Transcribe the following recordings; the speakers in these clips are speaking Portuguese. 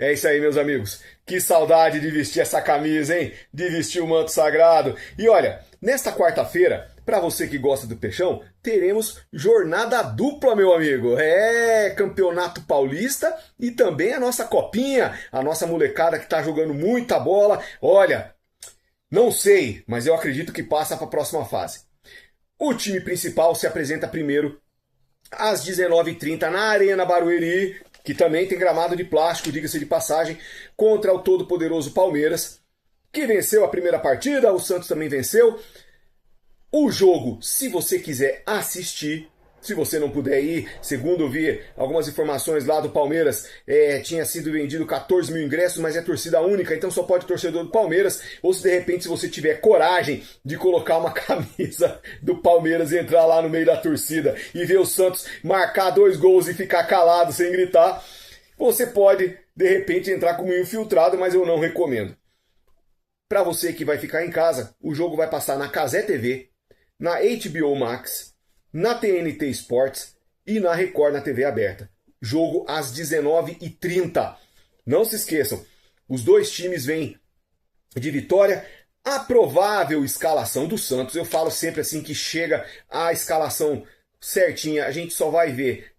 É isso aí, meus amigos. Que saudade de vestir essa camisa, hein? De vestir o manto sagrado. E olha, nesta quarta-feira, para você que gosta do Peixão, teremos jornada dupla, meu amigo. É, Campeonato Paulista e também a nossa copinha, a nossa molecada que tá jogando muita bola. Olha, não sei, mas eu acredito que passa para a próxima fase. O time principal se apresenta primeiro às 19h30 na Arena Barueri, que também tem gramado de plástico, diga-se de passagem, contra o todo-poderoso Palmeiras, que venceu a primeira partida, o Santos também venceu. O jogo, se você quiser assistir, se você não puder ir, segundo eu vi algumas informações lá do Palmeiras, tinha sido vendido 14 mil ingressos, mas é torcida única, então só pode torcedor do Palmeiras, ou se de repente se você tiver coragem de colocar uma camisa do Palmeiras e entrar lá no meio da torcida e ver o Santos marcar 2 gols e ficar calado sem gritar, você pode de repente entrar como infiltrado, mas eu não recomendo. Para você que vai ficar em casa, o jogo vai passar na Cazé TV, na HBO Max, na TNT Sports e na Record na TV aberta. Jogo às 19h30. Não se esqueçam, os dois times vêm de vitória. A provável escalação do Santos, eu falo sempre assim que chega a escalação certinha, a gente só vai ver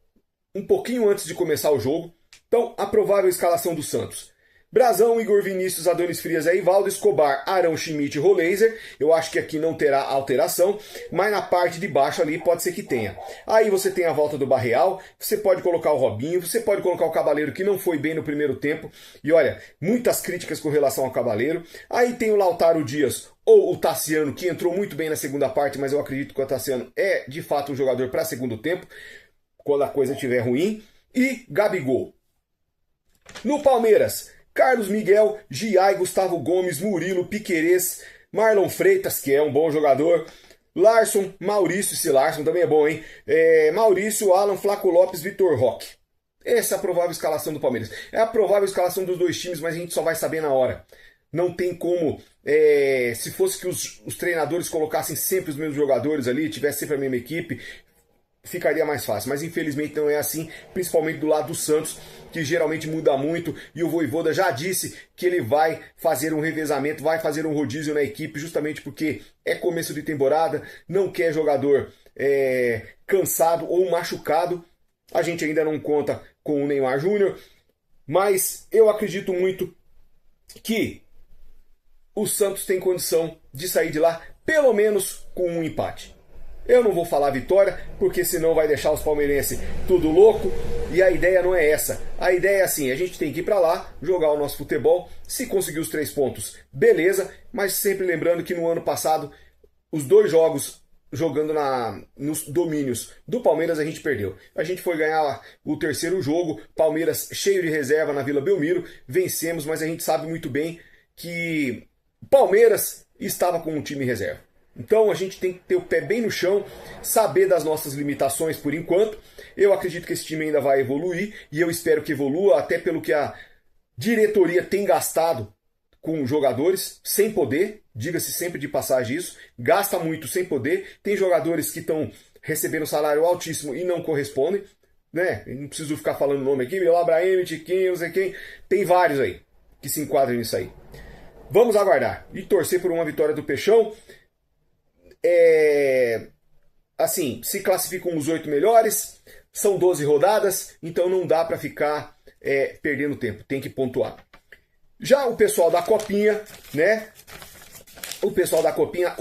um pouquinho antes de começar o jogo. Então, a provável escalação do Santos: Brazão, Igor Vinícius, Adonis Frias, Eivaldo, Escobar, Arão, Schmidt e Roleiser. Eu acho que aqui não terá alteração, mas na parte de baixo ali pode ser que tenha. Aí você tem a volta do Barreal, você pode colocar o Robinho, você pode colocar o Cavaleiro, que não foi bem no primeiro tempo. E olha, muitas críticas com relação ao Cavaleiro. Aí tem o Lautaro Dias ou o Tassiano, que entrou muito bem na segunda parte, mas eu acredito que o Tassiano é de fato um jogador para segundo tempo, quando a coisa estiver ruim. E Gabigol. No Palmeiras, Carlos Miguel, Giai, Gustavo Gomes, Murilo, Piquerez, Marlon Freitas, que é um bom jogador, Larson, Maurício, esse Larson também é bom, hein? Maurício, Alan, Flaco Lopes, Vitor Roque. Essa é a provável escalação do Palmeiras. É a provável escalação dos dois times, mas a gente só vai saber na hora. Não tem como, se fosse que os treinadores colocassem sempre os mesmos jogadores ali, tivesse sempre a mesma equipe, ficaria mais fácil, mas infelizmente não é assim, principalmente do lado do Santos, que geralmente muda muito, e o Vojvoda já disse que ele vai fazer um revezamento, vai fazer um rodízio na equipe, justamente porque é começo de temporada, não quer jogador cansado ou machucado. A gente ainda não conta com o Neymar Júnior, mas eu acredito muito que o Santos tem condição de sair de lá pelo menos com um empate. Eu não vou falar vitória, porque senão vai deixar os palmeirenses tudo louco. E a ideia não é essa. A ideia é assim, a gente tem que ir para lá, jogar o nosso futebol. Se conseguir os 3 pontos, beleza. Mas sempre lembrando que no ano passado, os 2 jogos jogando nos domínios do Palmeiras, a gente perdeu. A gente foi ganhar o 3º jogo, Palmeiras cheio de reserva na Vila Belmiro. Vencemos, mas a gente sabe muito bem que Palmeiras estava com um time em reserva. Então a gente tem que ter o pé bem no chão, saber das nossas limitações por enquanto. Eu acredito que esse time ainda vai evoluir e eu espero que evolua, até pelo que a diretoria tem gastado com jogadores sem poder, diga-se sempre de passagem isso, gasta muito sem poder. Tem jogadores que estão recebendo salário altíssimo e não correspondem, né? Eu não preciso ficar falando o nome aqui, Abraham, Tiquinho, não sei quem, tem vários aí que se enquadram nisso aí. Vamos aguardar e torcer por uma vitória do Peixão. Assim, se classificam os 8 melhores, são 12 rodadas, então não dá para ficar perdendo tempo, tem que pontuar. Já o pessoal da Copinha, né? O pessoal da Copinha,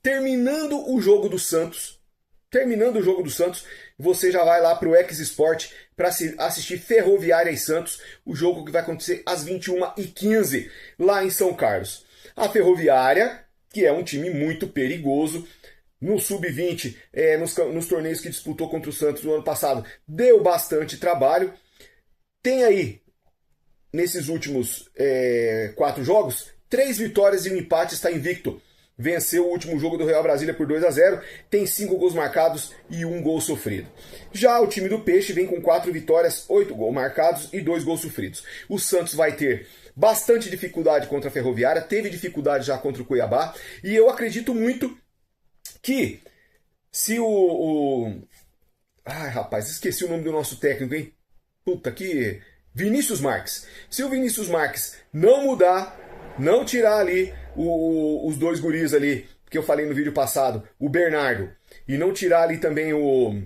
terminando o jogo do Santos, você já vai lá pro X-Sport para assistir Ferroviária e Santos, o jogo que vai acontecer às 21h15, lá em São Carlos. A Ferroviária, que é um time muito perigoso, no Sub-20, nos torneios que disputou contra o Santos no ano passado, deu bastante trabalho. Tem aí, nesses últimos 4 jogos, 3 vitórias e um empate, está invicto. Venceu o último jogo do Real Brasília por 2-0, tem 5 gols marcados e 1 gol sofrido. Já o time do Peixe vem com 4 vitórias, 8 gols marcados e 2 gols sofridos. O Santos vai ter bastante dificuldade contra a Ferroviária, teve dificuldade já contra o Cuiabá, e eu acredito muito que se Ai, rapaz, esqueci o nome do nosso técnico, hein? Puta, que Vinícius Marques. Se o Vinícius Marques não mudar, não tirar ali os dois guris ali, que eu falei no vídeo passado, o Bernardo, e não tirar ali também o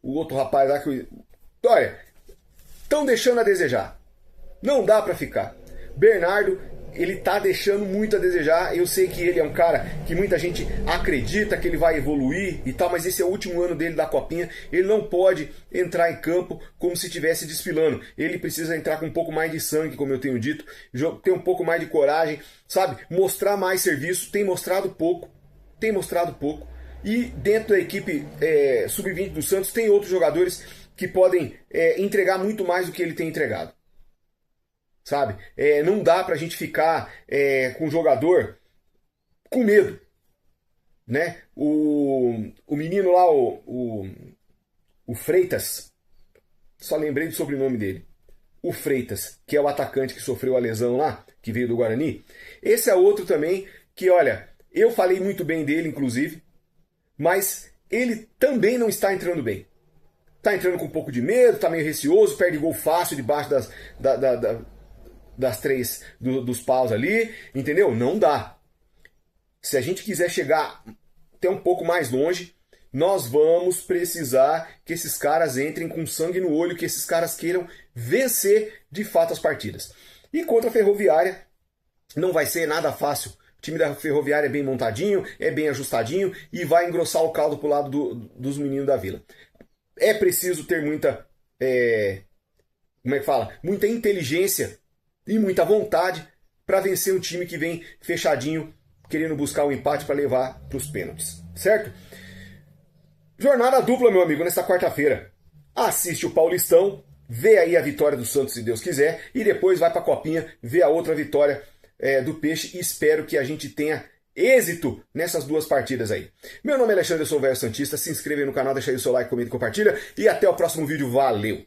outro rapaz lá que... Olha, estão deixando a desejar. Não dá pra ficar. Bernardo, ele tá deixando muito a desejar. Eu sei que ele é um cara que muita gente acredita que ele vai evoluir e tal, mas esse é o último ano dele da Copinha. Ele não pode entrar em campo como se estivesse desfilando. Ele precisa entrar com um pouco mais de sangue, como eu tenho dito, ter um pouco mais de coragem, sabe? Mostrar mais serviço. Tem mostrado pouco. E dentro da equipe sub-20 do Santos tem outros jogadores que podem entregar muito mais do que ele tem entregado. Sabe? Não dá pra gente ficar com o jogador com medo. Né? O menino lá, o Freitas, só lembrei do sobrenome dele. O Freitas, que é o atacante que sofreu a lesão lá, que veio do Guarani. Esse é outro também que, olha, eu falei muito bem dele, inclusive, mas ele também não está entrando bem. Está entrando com um pouco de medo, está meio receoso, perde gol fácil debaixo das três dos paus ali, entendeu? Não dá. Se a gente quiser chegar até um pouco mais longe, nós vamos precisar que esses caras entrem com sangue no olho, que esses caras queiram vencer de fato as partidas. E contra a Ferroviária não vai ser nada fácil. O time da Ferroviária é bem montadinho, é bem ajustadinho e vai engrossar o caldo pro lado dos meninos da Vila. É preciso ter muita, muita inteligência e muita vontade para vencer um time que vem fechadinho, querendo buscar o empate para levar para os pênaltis, certo? Jornada dupla, meu amigo, nesta quarta-feira. Assiste o Paulistão, vê aí a vitória do Santos, se Deus quiser, e depois vai para a Copinha, vê a outra vitória do Peixe, e espero que a gente tenha êxito nessas duas partidas aí. Meu nome é Alexandre, eu sou o Velho Santista, se inscreva aí no canal, deixa aí o seu like, comenta e compartilha, e até o próximo vídeo, valeu!